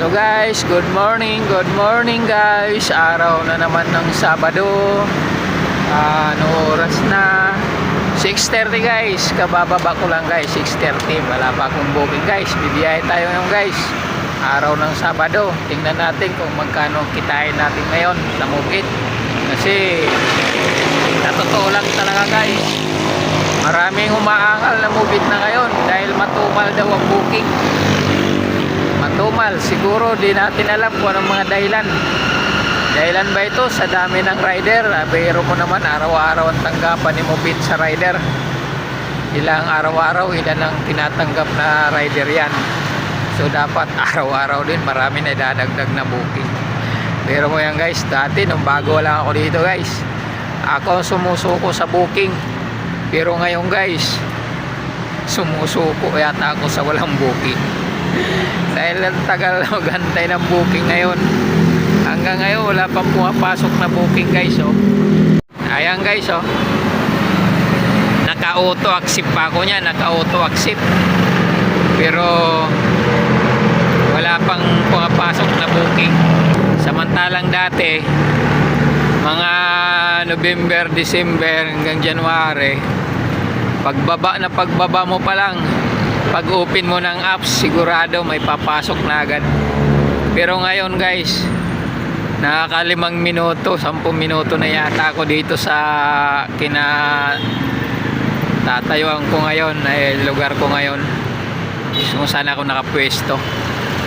Hello guys, good morning guys. Araw na naman ng Sabado. Ano oras na? 6:30 guys. Kabababa ko lang guys, 6:30. Wala pa akong booking guys. Bibiyahe tayo ngayon guys. Araw ng Sabado. Tingnan natin kung magkano kitain natin ngayon sa Mubit. Kasi sa totoo lang talaga guys, maraming umaangal na Mubit na ngayon dahil matumal daw ang booking. Matumal, siguro di natin alam kung anong mga dahilan. Dahilan ba ito sa dami ng rider? Biro mo naman, araw-araw ang tanggapan ni Mubit sa rider. Ilang araw-araw, ilan ang tinatanggap na rider yan. So dapat araw-araw din marami na dadagdag na booking. Pero mo yan guys, dati nung bago lang ako dito guys, ako sumusuko sa booking. Pero ngayon guys, sumusuko yata ako sa walang booking. Dahil ang tagal na magantay ng booking ngayon. Hanggang ngayon wala pang pumapasok na booking guys oh. Ayan guys oh, naka-auto accept pa ako niya, naka-auto accept. Pero wala pang pumapasok na booking. Samantalang dati mga November, December hanggang January, pagbaba mo pa lang, pag open mo ng apps, sigurado may papasok na agad. Pero ngayon guys, nakaka5 minuto, 10 minuto na yata ako dito sa tatayuan ko ngayon, lugar ko ngayon kung saan ako nakapwesto.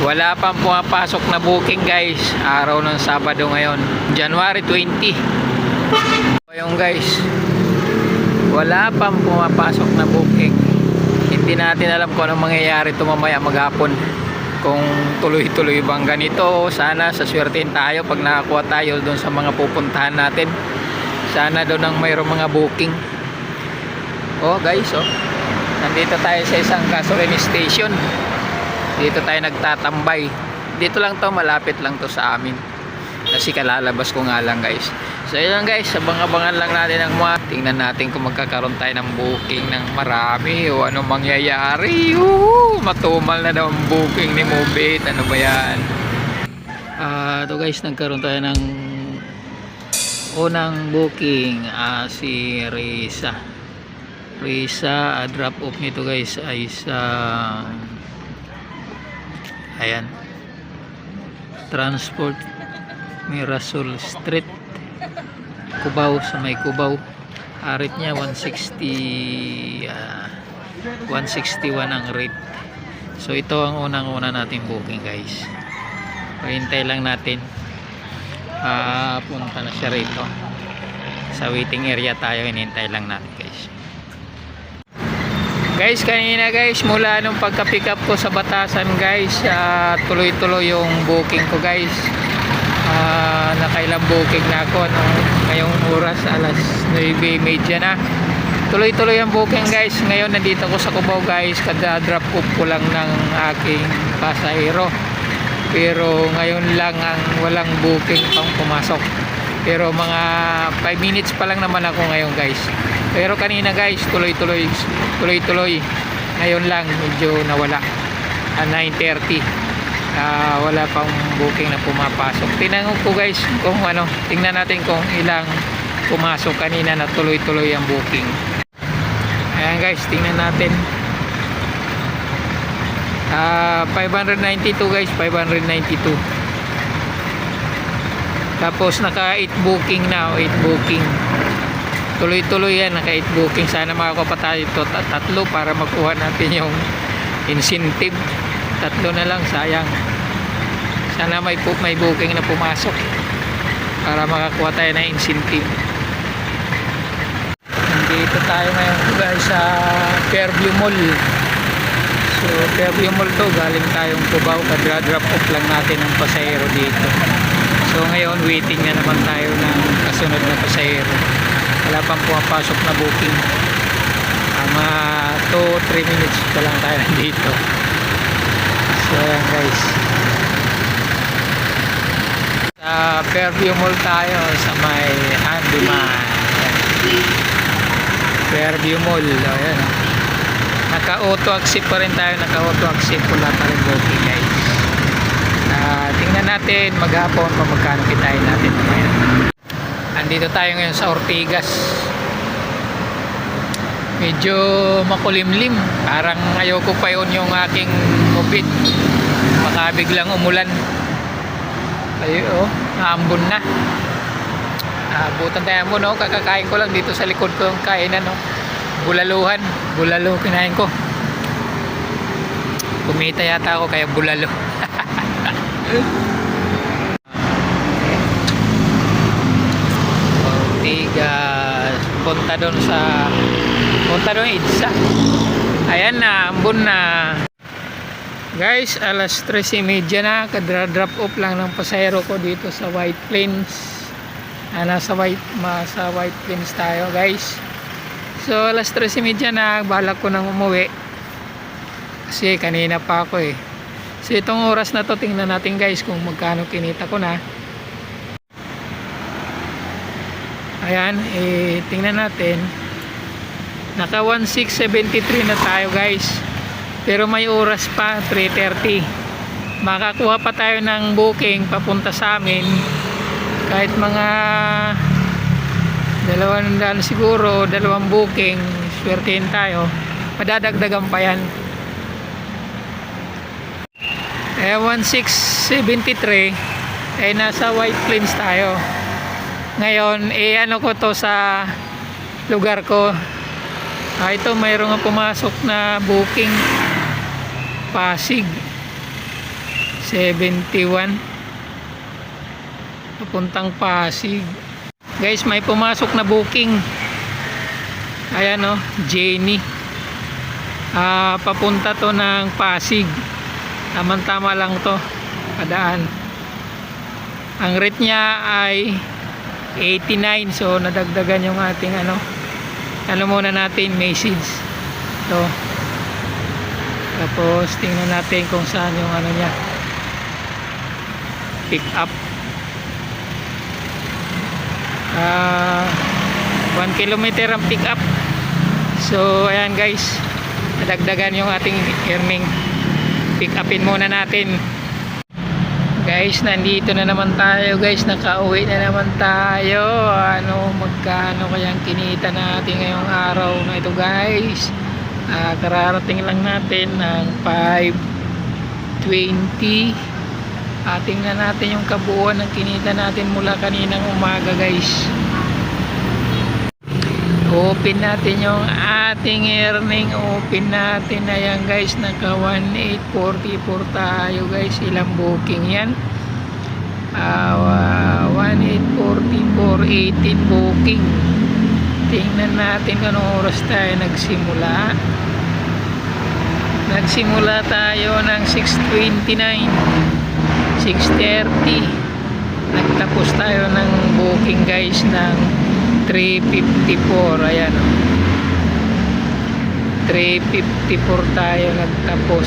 Wala pang pumapasok na booking guys. Araw ng Sabado ngayon, January 20. Ngayon guys, wala pang pumapasok na booking. Hindi natin alam kung anong mangyayari ito mamaya maghapon. Kung tuloy-tuloy bang ganito. Sana sa swertein tayo pag nakakuha tayo doon sa mga pupuntahan natin. Sana doon ang mayroong mga booking. Oh guys oh, nandito tayo sa isang gasoline station. Dito tayo nagtatambay. Dito lang to, malapit lang to sa amin. Kasi kalalabas ko nga lang guys. So yun guys, abang-abangan lang natin ang mga. Tingnan natin kung magkakaroon tayo ng booking ng marami o anong mangyayari. Matumal na daw ang booking ni Mubit. Ano ba yan? Ito guys, nagkaroon tayo ng unang booking. Si Risa. Drop off nito guys ay sa ayan, Transport Mirasol Street, Cubao, sa may Cubao. Rate niya 160, 161 ang rate. So ito ang unang-una natin booking guys. Hintay lang natin. Punta na siya rito. Sa waiting area tayo, hinintay lang natin guys. Guys, kanina guys, mula nung pagka-pick up ko sa Batasan guys, tuloy-tuloy yung booking ko guys. Nakailang booking na ako ngayong oras, alas 9:30 na. Tuloy-tuloy ang booking guys. Ngayon nandito ako sa Cubao guys, kada drop off ko lang ng aking pasahero. Pero ngayon lang ang walang booking pang pumasok. Pero mga 5 minutes pa lang naman ako ngayon guys. Pero kanina guys, tuloy-tuloy. Ngayon lang medyo nawala. 9:30. Wala pang booking na pumapasok. Tingnan ko guys kung ano, tingnan natin kung ilang pumasok kanina na tuloy-tuloy ang booking. Ayan guys, tingnan natin. 592 guys, 592. Tapos naka 8 booking na, 8 booking. Tuloy-tuloy yan, naka 8 booking. Sana makakuha pa tayo ito, tatlo para makuha natin yung incentive. Tatlo na lang, sayang. Sana may booking na pumasok para makakuha tayo ng incentive. Dito tayo ngayon guys sa Fairview Mall. So Fairview Mall to, galing tayong Cubao, kadra-drop off lang natin ang pasahero dito. So ngayon waiting na naman tayo ng kasunod na pasahero. Wala pang pumapasok na booking. Mga 2-3 minutes pa lang tayo dito. So ayan guys, sa Fairview Mall tayo sa may Handyman. Fairview Mall. Ayan. Naka-auto accept pa rin tayo, naka-auto accept, wala pa rin booking guys. natin maghapon kung magkano kitain natin ngayon. Andito tayo ngayon sa Ortigas. Medyo makulimlim. Parang ayoko pa yun yung aking COVID. Baka biglang umulan. Ayun, naambon na. Abutan tayo mo, no? Kakakain ko lang dito sa likod ko yung kainan, no? Bulaluhan. Bulalo kinain ko. Kumita yata ako kaya bulalo. Ortigas. Punta doon Idsa. Ayan na, ambon na. Guys, alas 3:30 na. Kadra-drop off lang ng pasahero ko dito sa White Plains. Nasa White Plains tayo, guys. So alas 3:30 na, balak ko nang umuwi kasi kanina pa ako eh. So itong oras na to, tingnan natin guys kung magkano kinita ko na. Ayan, tingnan natin. Naka 1673 na tayo guys, pero may oras pa, 3:30. Makakuha pa tayo ng booking papunta sa amin kahit mga 200 siguro, 2 booking, swertein tayo, madadagdagan pa yan. 1673 ay nasa White Plains tayo ngayon. Ano ko to sa lugar ko. Ito, mayroong nga pumasok na booking, Pasig 71 papuntang Pasig. Guys, may pumasok na booking. Ayan, no, Jenny. Papunta to ng Pasig. Tama-tama lang to, padaan. Ang rate niya ay 89. So nadagdagan yung ating ano muna natin, message to. Tapos tingnan natin kung saan yung niya, pick up. 1 kilometer ang pick up. So ayan guys, nadagdagan yung ating earning. Pick upin muna natin. Guys, nandito na naman tayo guys, nakauwi na naman tayo. Magkano kayang kinita natin ngayong araw na ito guys? Kararating lang natin ng 520. Tingnan natin yung kabuuan ng kinita natin mula kaninang umaga guys. Open natin yung ating earning. Open natin. Ayan guys, naka 1844 tayo guys. Ilang booking yan? 1844, 18 booking. Tingnan natin kung anong oras tayo nagsimula. Nagsimula tayo ng 6:29, 6:30. Nagtapos tayo ng booking guys ng 3:54. Ayan, 3:54 tayo nagtapos.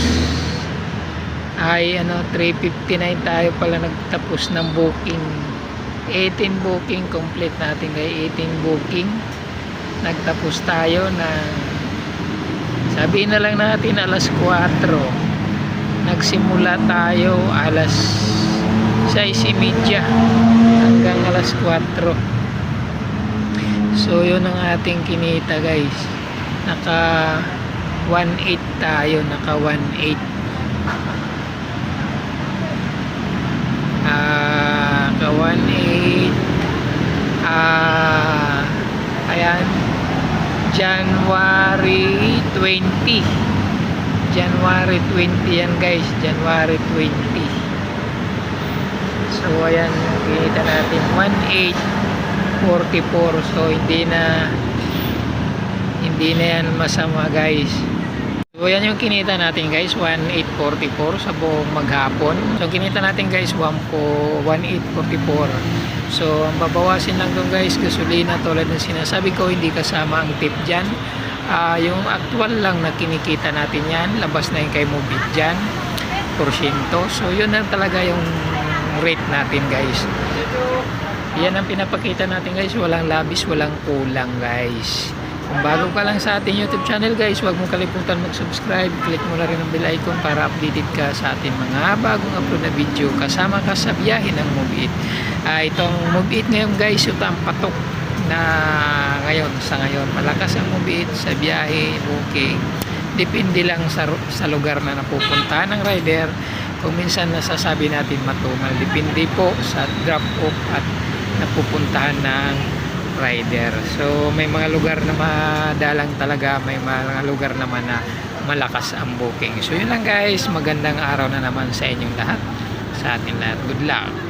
3:59 tayo pala nagtapos ng booking. 18 booking complete natin guys. 18 booking. Nagtapos tayo ng, sabihin na lang natin, alas 4. Nagsimula tayo alas 6:30 hanggang alas 4. So yun ang ating kinita guys. Naka 1.8 tayo. Naka 1.8. Naka 1.8. Ayan, January 20. January 20 yan guys. January 20. So ayan, kinita natin 1.844. So hindi na yan masama guys. So yan yung kinita natin guys, 1.844 sa buong maghapon. So kinita natin guys 1.844. So ang babawasin lang doon guys, gasolina, tulad ng sinasabi ko, hindi kasama ang tip dyan. Yung actual lang na kinikita natin yan, labas na yung kay Mobit dyan, porsyento. So yun na talaga yung rate natin guys. Yan ang pinapakita natin guys, walang labis, walang kulang guys. Kung bago ka lang sa ating YouTube channel guys, huwag mong kalimutan mag-subscribe. Click mo na rin ang bell icon para updated ka sa ating mga bagong upload na video. Kasama ka sa biyahe ng Move It. Itong Move It ngayon guys, ito ang patok na ngayon. Sa ngayon, malakas ang Move It sa biyahe, booking. Depende lang sa lugar na napupuntahan ng rider. Kung minsan nasasabi natin matumal, depende po sa drop off at napupuntahan ng rider. So may mga lugar na madalang talaga, may mga lugar naman na malakas ang booking. So yun lang guys, magandang araw na naman sa inyong lahat, sa ating lahat. Good luck.